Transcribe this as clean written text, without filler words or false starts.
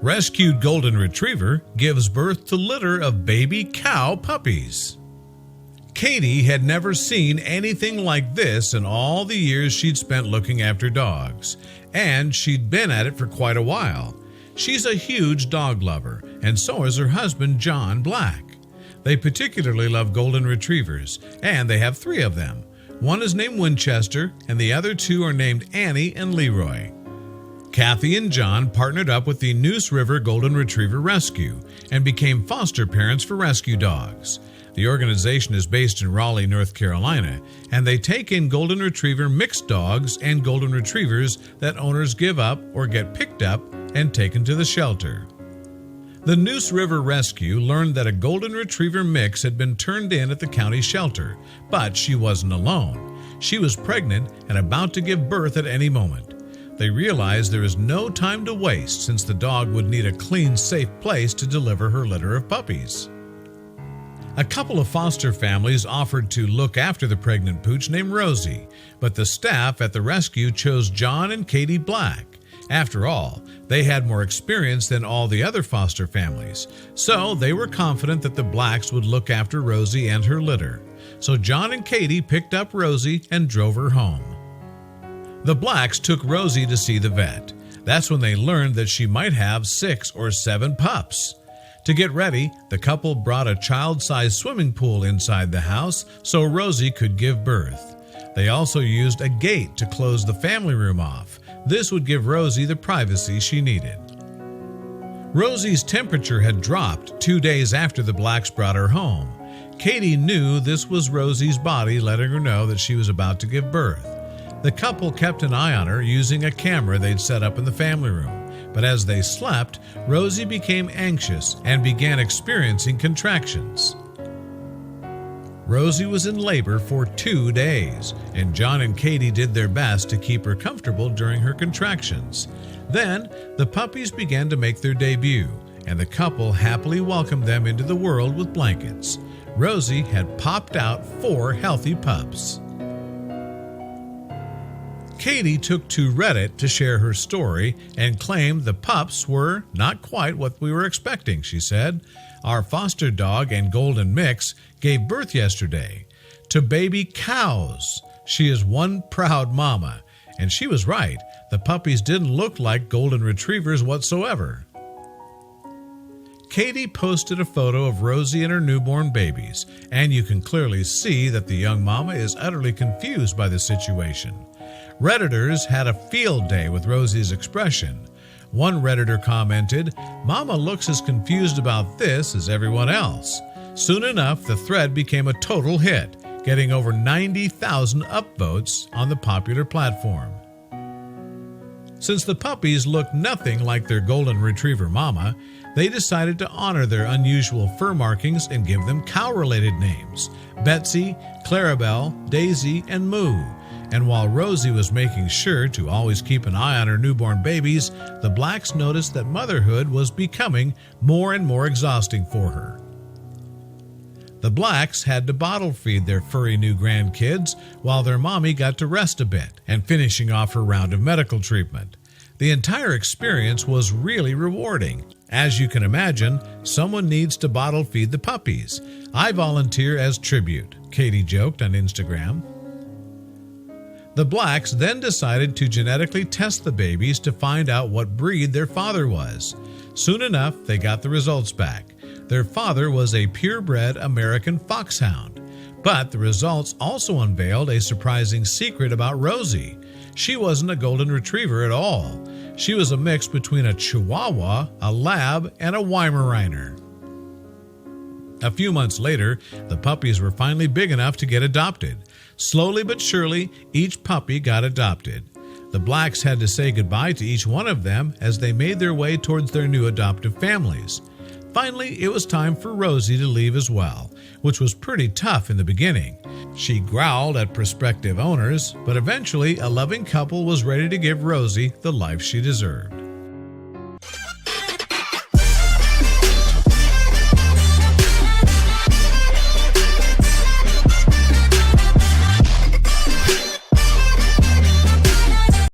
Rescued golden retriever gives birth to litter of baby cow puppies. Katie had never seen anything like this in all the years she'd spent looking after dogs, and she'd been at it for quite a while. She's a huge dog lover, and so is her husband, John Black. They particularly love golden retrievers, and they have 3 of them. One is named Winchester, and the other 2 are named Annie and Leroy. Kathy and John partnered up with the Neuse River Golden Retriever Rescue and became foster parents for rescue dogs. The organization is based in Raleigh, North Carolina, and they take in golden retriever mixed dogs and golden retrievers that owners give up or get picked up and taken to the shelter. The Neuse River Rescue learned that a golden retriever mix had been turned in at the county shelter, but she wasn't alone. She was pregnant and about to give birth at any moment. They realized there is no time to waste since the dog would need a clean, safe place to deliver her litter of puppies. A couple of foster families offered to look after the pregnant pooch named Rosie, but the staff at the rescue chose John and Katie Black. After all, they had more experience than all the other foster families, so they were confident that the Blacks would look after Rosie and her litter. So John and Katie picked up Rosie and drove her home. The Blacks took Rosie to see the vet. That's when they learned that she might have 6 or 7 pups. To get ready, the couple brought a child-sized swimming pool inside the house so Rosie could give birth. They also used a gate to close the family room off. This would give Rosie the privacy she needed. Rosie's temperature had dropped 2 days after the Blacks brought her home. Katie knew this was Rosie's body letting her know that she was about to give birth. The couple kept an eye on her using a camera they'd set up in the family room. But as they slept, Rosie became anxious and began experiencing contractions. Rosie was in labor for 2 days, and John and Katie did their best to keep her comfortable during her contractions. Then, the puppies began to make their debut, and the couple happily welcomed them into the world with blankets. Rosie had popped out 4 healthy pups. Katie took to Reddit to share her story and claimed the pups were not quite what we were expecting, she said. Our foster dog and golden mix gave birth yesterday to baby cows. She is one proud mama. And she was right. The puppies didn't look like golden retrievers whatsoever. Katie posted a photo of Rosie and her newborn babies, and you can clearly see that the young mama is utterly confused by the situation. Redditors had a field day with Rosie's expression. One Redditor commented, "Mama looks as confused about this as everyone else." Soon enough, the thread became a total hit, getting over 90,000 upvotes on the popular platform. Since the puppies looked nothing like their golden retriever mama, they decided to honor their unusual fur markings and give them cow-related names: Betsy, Clarabelle, Daisy, and Moo. And while Rosie was making sure to always keep an eye on her newborn babies, the Blacks noticed that motherhood was becoming more and more exhausting for her. The Blacks had to bottle feed their furry new grandkids while their mommy got to rest a bit and finishing off her round of medical treatment. The entire experience was really rewarding. As you can imagine, someone needs to bottle feed the puppies. I volunteer as tribute, Katie joked on Instagram. The Blacks then decided to genetically test the babies to find out what breed their father was. Soon enough, they got the results back. Their father was a purebred American foxhound. But the results also unveiled a surprising secret about Rosie. She wasn't a golden retriever at all. She was a mix between a Chihuahua, a Lab, and a Weimaraner. A few months later, the puppies were finally big enough to get adopted. Slowly but surely, each puppy got adopted. The Blacks had to say goodbye to each one of them as they made their way towards their new adoptive families. Finally, it was time for Rosie to leave as well, which was pretty tough in the beginning. She growled at prospective owners, but eventually a loving couple was ready to give Rosie the life she deserved.